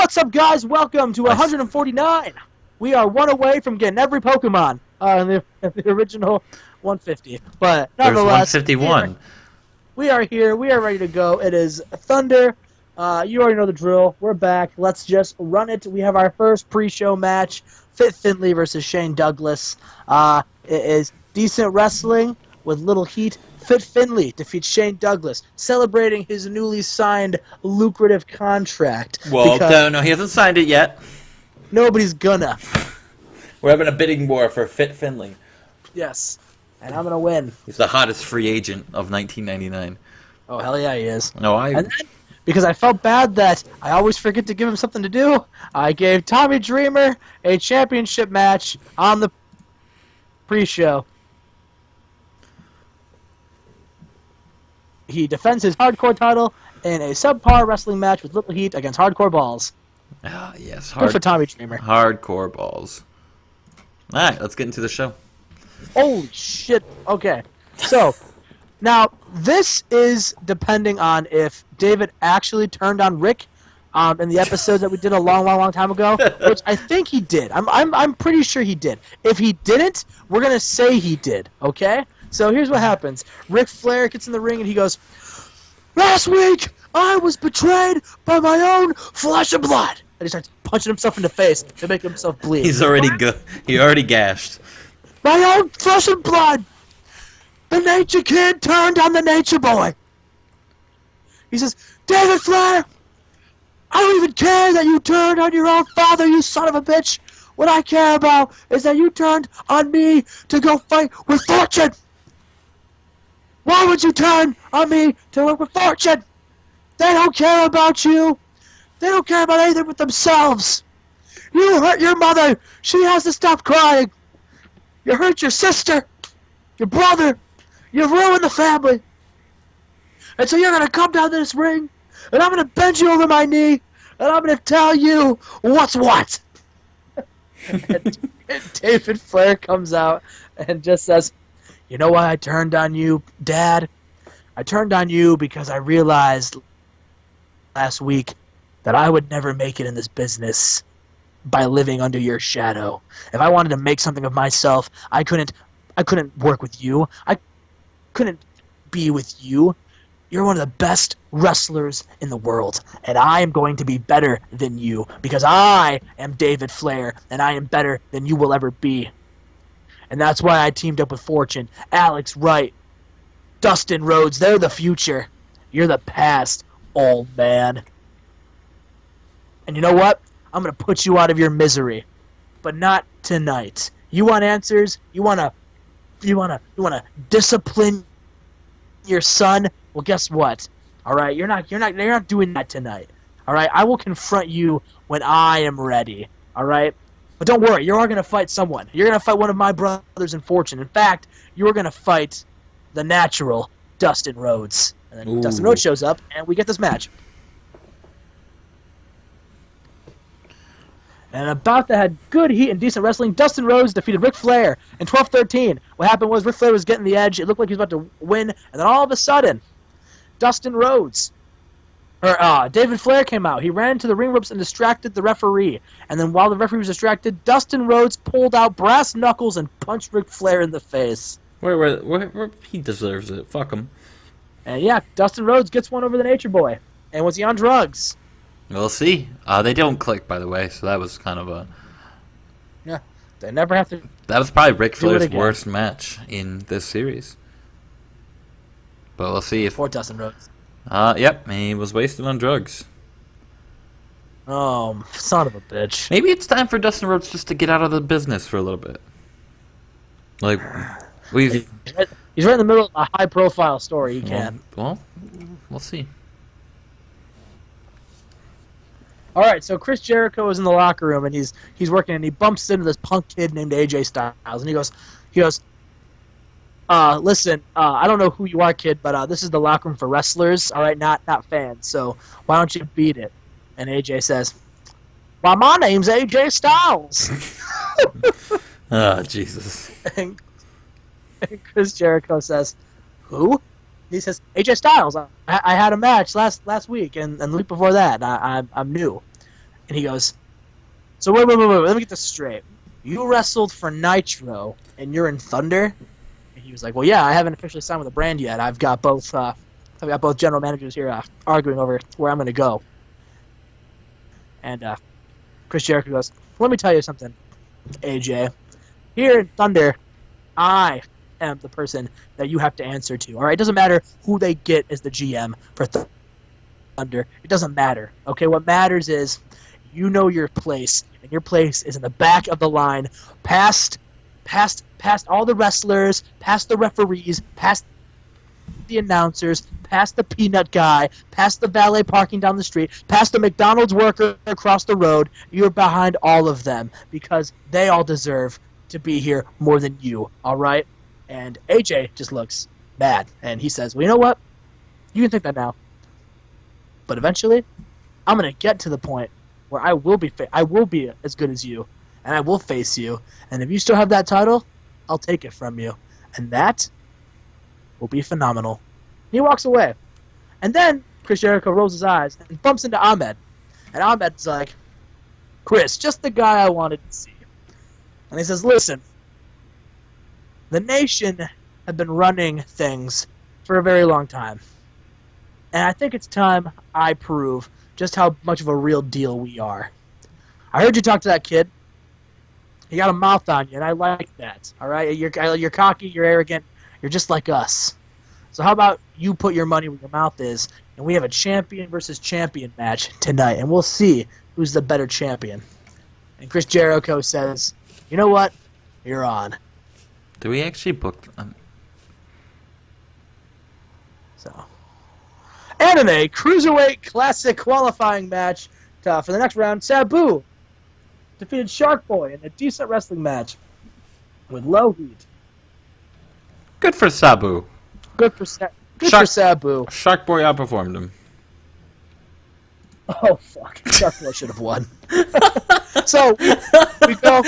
What's up, guys? Welcome to 149. We are one away from getting every Pokemon in the original 150. But There's nonetheless, 151. we are here. We are ready to go. It is Thunder. You already know the drill. We're back. Let's just run it. We have our first pre-show match. Fit Finley versus Shane Douglas. It is decent wrestling with little heat. Fit Finley defeats Shane Douglas, celebrating his newly signed lucrative contract. Well, because no, he hasn't signed it yet. nobody's gonna. We're having a bidding war for Fit Finley. Yes. And I'm gonna win. He's the hottest free agent of 1999. Oh, hell yeah, he is. No, And then, because I felt bad that I always forget to give him something to do, I gave Tommy Dreamer a championship match on the pre-show. He defends his hardcore title in a subpar wrestling match with Little Heat against Hardcore Balls. Yes, Good for Tommy Dreamer. hardcore balls. All right, let's get into the show. Holy shit. Okay. So, now, this is depending on if David actually turned on Rick in the episodes that we did a long time ago, which I think he did. I'm pretty sure he did. If he didn't, we're going to say he did, okay? So here's what happens. Ric Flair gets in the ring and he goes, "Last week, I was betrayed by my own flesh and blood." And he starts punching himself in the face to make himself bleed. He's already good. He already gashed. "My own flesh and blood! The Nature Kid turned on the Nature Boy!" He says, "David Flair, I don't even care that you turned on your own father, you son of a bitch! What I care about is that you turned on me to go fight with Fortune! Why would you turn on me to work with Fortune? They don't care about you! They don't care about anything but themselves! You hurt your mother! She has to stop crying! You hurt your sister! Your brother! You've ruined the family! And so you're gonna come down to this ring, and I'm gonna bend you over my knee, and I'm gonna tell you what's what!" and David Flair comes out and just says, "You know why I turned on you, Dad? I turned on you because I realized last week that I would never make it in this business by living under your shadow. If I wanted to make something of myself, I couldn't work with you. I couldn't be with you. You're one of the best wrestlers in the world, and I am going to be better than you because I am David Flair, and I am better than you will ever be. And that's why I teamed up with Fortune, Alex Wright, Dustin Rhodes. They're the future. You're the past, old man. And you know what? I'm going to put you out of your misery, but not tonight. You want answers? You want to discipline your son? Well, guess what? All right, you're not doing that tonight. All right, I will confront you when I am ready. All right, but don't worry, you are going to fight someone. You're going to fight one of my brothers in Fortune. In fact, you are going to fight the natural Dustin Rhodes. And then Dustin Rhodes shows up, and we get this match. And about that had good heat and decent wrestling, Dustin Rhodes defeated Ric Flair in 12-13. What happened was Ric Flair was getting the edge. It looked like he was about to win, and then all of a sudden, David Flair came out. He ran into the ring ropes and distracted the referee. And then while the referee was distracted, Dustin Rhodes pulled out brass knuckles and punched Ric Flair in the face. Where he deserves it. Fuck him. And yeah, Dustin Rhodes gets one over the Nature Boy. And was he on drugs? We'll see. They don't click, by the way, so that was kind of a... Yeah, they never have to... That was probably Ric Flair's worst match in this series. But we'll see if... Poor Dustin Rhodes. Yep, he was wasted on drugs. Oh, son of a bitch. Maybe it's time for Dustin Rhodes just to get out of the business for a little bit. Like, He's right in the middle of a high-profile story. He can. Well, we'll see. All right, so Chris Jericho is in the locker room, and he's working, and he bumps into this punk kid named AJ Styles, and he goes, "Listen, I don't know who you are, kid, but this is the locker room for wrestlers, all right, not fans. So why don't you beat it?" And AJ says, "Well, my name's AJ Styles." Oh, Jesus. And Chris Jericho says, "Who?" He says, "AJ Styles. I had a match last week, and the week before that. I'm new." And he goes, so wait, let me get this straight. You wrestled for Nitro, and you're in Thunder? And he was like, well, yeah, I haven't officially signed with the brand yet. I've got both general managers here arguing over where I'm going to go. And Chris Jericho goes, let me tell you something, AJ. Here in Thunder, I am the person that you have to answer to. All right, it doesn't matter who they get as the GM for Thunder. It doesn't matter. Okay, what matters is you know your place, and your place is in the back of the line, past all the wrestlers, past the referees, past the announcers, past the peanut guy, past the valet parking down the street, past the McDonald's worker across the road. You're behind all of them because they all deserve to be here more than you, all right? And AJ just looks mad, and he says, well, you know what? You can think that now. But eventually, I'm going to get to the point where I will be as good as you, and I will face you. And if you still have that title, I'll take it from you. And that will be phenomenal. He walks away. And then Chris Jericho rolls his eyes and bumps into Ahmed. And Ahmed's like, Chris, just the guy I wanted to see. And he says, listen, the Nation have been running things for a very long time. And I think it's time I prove just how much of a real deal we are. I heard you talk to that kid. He got a mouth on you, and I like that. All right? You're cocky, you're arrogant, you're just like us. So how about you put your money where your mouth is, and we have a champion versus champion match tonight, and we'll see who's the better champion. And Chris Jericho says, you know what? You're on. Do we actually book... So... Anime Cruiserweight Classic qualifying match for the next round. Sabu defeated Shark Boy in a decent wrestling match with low heat. Good for Sabu. Good for Sabu. Shark Boy outperformed him. Oh, fuck. Shark Boy should have won. So, we go...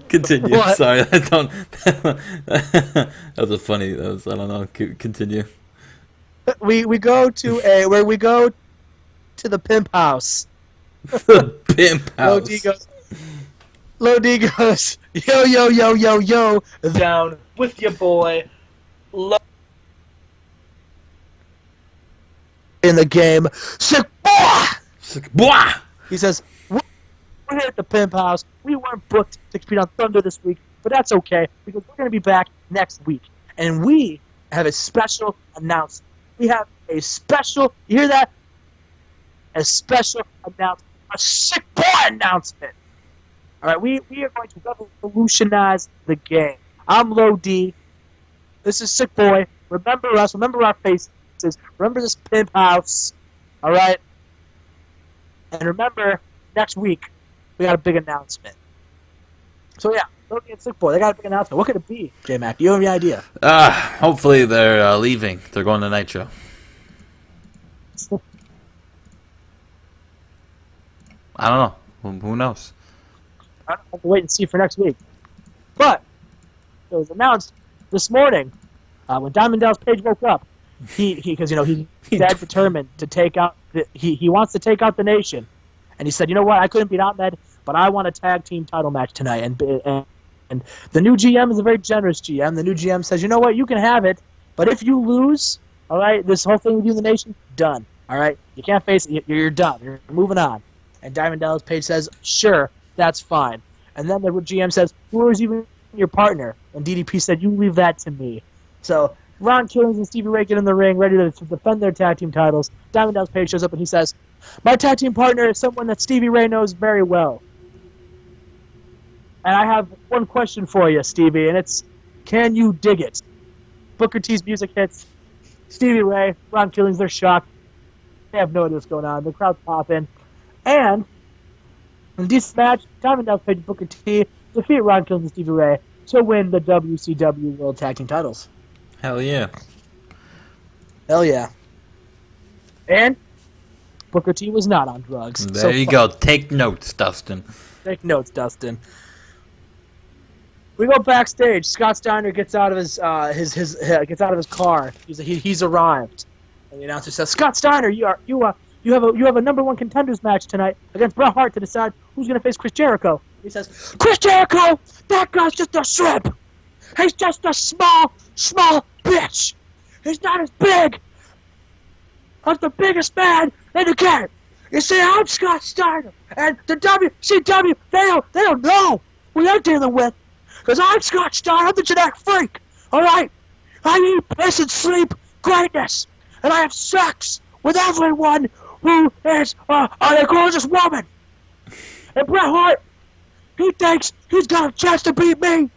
Continue. What? Sorry, I don't... that was a funny... I don't know. Continue. We go to the pimp house. The pimp house. Low D goes, yo, down with your boy. In the game, sick boy. He says, we're here at the pimp house. We weren't booked to compete on Thunder this week, but that's okay because we're going to be back next week, and we have a special announcement. We have a special, you hear that? A special announcement, a sick boy announcement. All right, we are going to revolutionize the game. I'm Low D. This is Sick Boy. Remember us. Remember our faces. Remember this pimp house. All right? And remember, next week, we got a big announcement. So, yeah, Low D and Sick Boy, they got a big announcement. What could it be, J-Mac? Do you have any idea? Hopefully they're leaving. They're going to Nitro. I don't know. Who knows? I don't have to wait and see for next week. But it was announced this morning when Diamond Dallas Page woke up. Because he's dead determined to take out. He wants to take out the Nation, and he said, you know what? I couldn't beat Ahmed, but I want a tag team title match tonight. And the new GM is a very generous GM. The new GM says, you know what? You can have it, but if you lose, all right, this whole thing with you and the Nation, done. All right, you can't face it. You're done. You're moving on. And Diamond Dallas Page says, sure, that's fine. And then the GM says, who is even your partner? And DDP said, you leave that to me. So Ron Killings and Stevie Ray get in the ring, ready to defend their tag team titles. Diamond Dallas Page shows up and he says, my tag team partner is someone that Stevie Ray knows very well. And I have one question for you, Stevie, and it's, can you dig it? Booker T's music hits. Stevie Ray, Ron Killings, they're shocked. They have no idea what's going on. The crowd's popping. And in this match, Diamond Dallas Page and Booker T defeat Ron Killings and Stevie Ray to win the WCW World Tag Team titles. Hell yeah. Hell yeah. And Booker T was not on drugs. There you go. Take notes, Dustin. Take notes, Dustin. We go backstage. Scott Steiner gets out of his gets out of his car. He's arrived. And the announcer says, "Scott Steiner, you you have a number one contenders match tonight against Bret Hart to decide who's going to face Chris Jericho. He says, Chris Jericho, that guy's just a shrimp. He's just a small bitch. He's not as big as the biggest man in the game. You see, I'm Scott Steiner, and the WCW, they don't know who they're dealing with. Because I'm Scott Steiner, I'm the genetic freak, alright? I eat, piss, and sleep greatness, and I have sex with everyone who is a gorgeous woman. And Bret Hart, he thinks he's got a chance to beat me,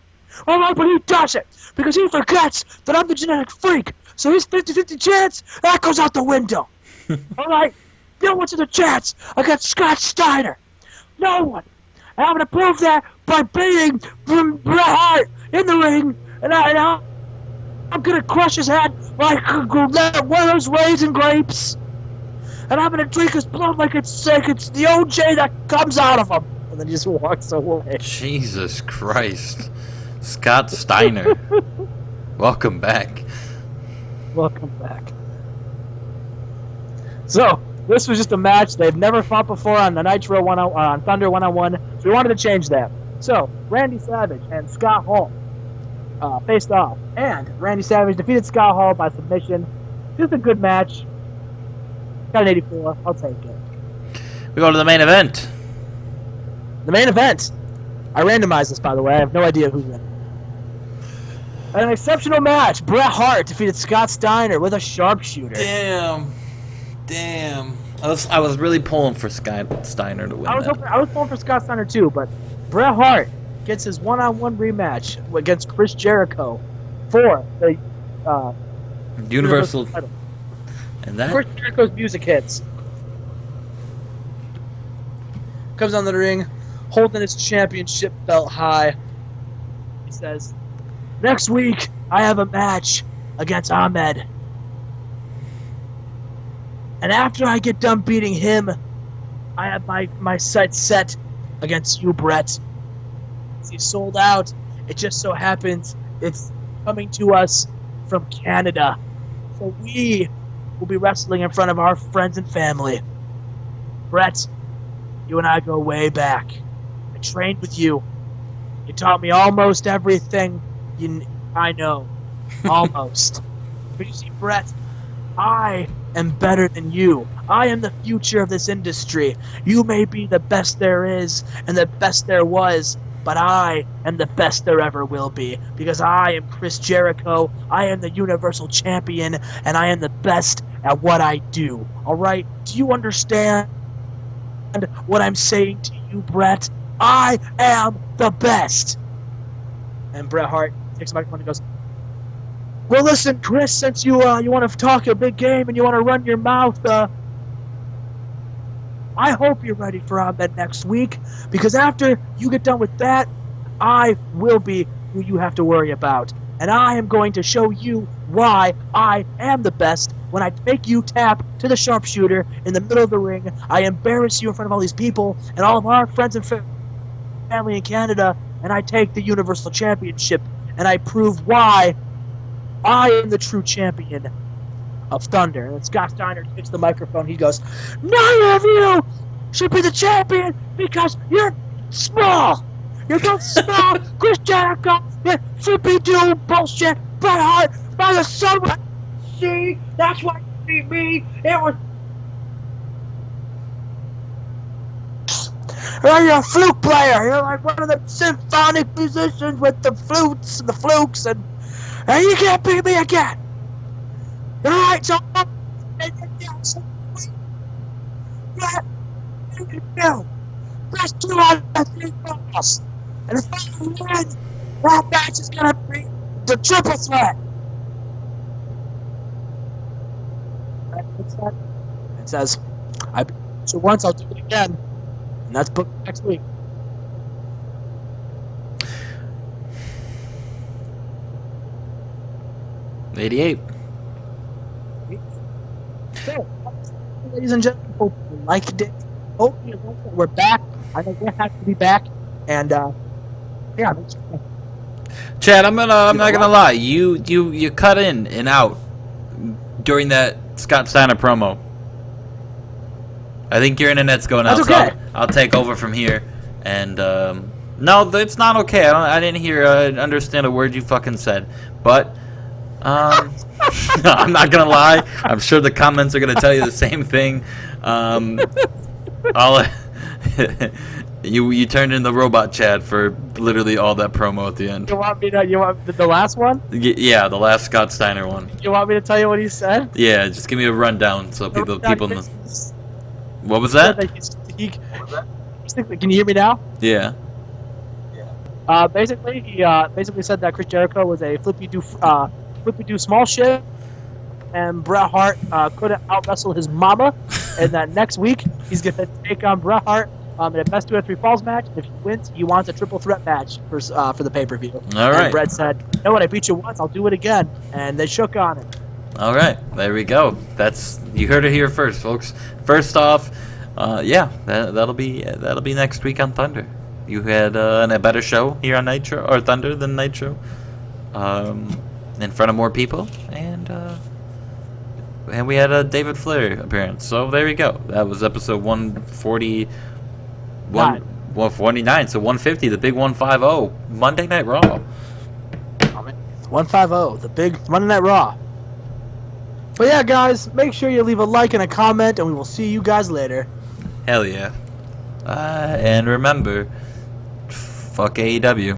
alright, but he doesn't, because he forgets that I'm the genetic freak. So his 50-50 chance, that goes out the window. Alright? No one's in a chance against Scott Steiner. No one. And I'm going to prove that by beating Bret Hart in the ring, and I'm going to crush his head like one of those raisin grapes, and I'm going to drink his blood like it's the OJ that comes out of him. And then he just walks away. Jesus Christ. Scott Steiner. Welcome back. Welcome back. So, this was just a match they've never fought before on the Nitro on Thunder 1-on-1, so we wanted to change that. So, Randy Savage and Scott Hall faced off, and Randy Savage defeated Scott Hall by submission. Just a good match. Got an 84. I'll take it. We go to the main event. The main event. I randomized this, by the way. I have no idea who's in. An exceptional match. Bret Hart defeated Scott Steiner with a sharpshooter. Damn. I was really pulling for Scott Steiner to win. I was pulling for Scott Steiner too, but Bret Hart gets his one-on-one rematch against Chris Jericho for the Universal title. And that Chris Jericho's music hits. Comes on the ring, holding his championship belt high. He says, "Next week, I have a match against Ahmed. And after I get done beating him, I have my sights set against you, Bret. He's sold out. It just so happens it's coming to us from Canada. So we will be wrestling in front of our friends and family. Bret, you and I go way back. I trained with you. You taught me almost everything I know. Almost. But you see, Bret, I am better than you. I am the future of this industry. You may be the best there is and the best there was, but I am the best there ever will be, because I am Chris Jericho, I am the Universal Champion, and I am the best at what I do. Alright? Do you understand what I'm saying to you, Bret? I am the best." And Bret Hart takes the microphone and goes, "Well, listen, Chris, since you want to talk a big game and you want to run your mouth, I hope you're ready for Ahmed next week, because after you get done with that, I will be who you have to worry about. And I am going to show you why I am the best when I make you tap to the sharpshooter in the middle of the ring. I embarrass you in front of all these people and all of our friends and family in Canada, and I take the Universal Championship, and I prove why I am the true champion of Thunder." And Scott Steiner takes the microphone. He goes, "None of you should be the champion because you're small. You're both small. Chris Jericho, you're flippy-doo bullshit. Bret Hart, by the sun. See, that's why you beat me. It was. You're a flute player. You're like one of the symphonic musicians with the flutes and the flukes, and you can't beat me again. Alright, so what you can do? Press 2 out of 3 balls. And if I win, that match is gonna be the triple threat." It says, "I beat you once, I'll do it again." And that's booked next week. '88. So, ladies and gentlemen, hope you liked it. Hope you liked it. We're back. I know we're happy to be back. And, yeah. Chad, I'm not gonna lie. You cut in and out during that Scott Steiner promo. I think your internet's going out, That's so okay. I'll take over from here. And no, it's not okay. I didn't hear, understand a word you fucking said. But I'm not gonna lie. I'm sure the comments are gonna tell you the same thing. I'll you turned in the robot Chad for literally all that promo at the end. You want the last one? Yeah, the last Scott Steiner one. You want me to tell you what he said? Yeah, just give me a rundown so people know. What was He said that? Can you hear me now? Yeah. Basically, he basically said that Chris Jericho was a flippy do small shit, and Bret Hart couldn't out wrestle his mama, and that next week he's gonna take on Bret Hart in a best 2 out of 3 falls match. If he wins, he wants a triple threat match for the pay-per-view. All right. And Bret said, "You know what? I beat you once. I'll do it again." And they shook on it. All right, there we go. You heard it here first, folks. First off, yeah, that'll be next week on Thunder. You had a better show here on Nitro or Thunder than Nitro, in front of more people, and we had a David Flair appearance. So there we go. That was episode 149. 149. So 150, the big 150, Monday Night Raw. 150, the big Monday Night Raw. But yeah, guys, make sure you leave a like and a comment, and we will see you guys later. Hell yeah. And remember, fuck AEW.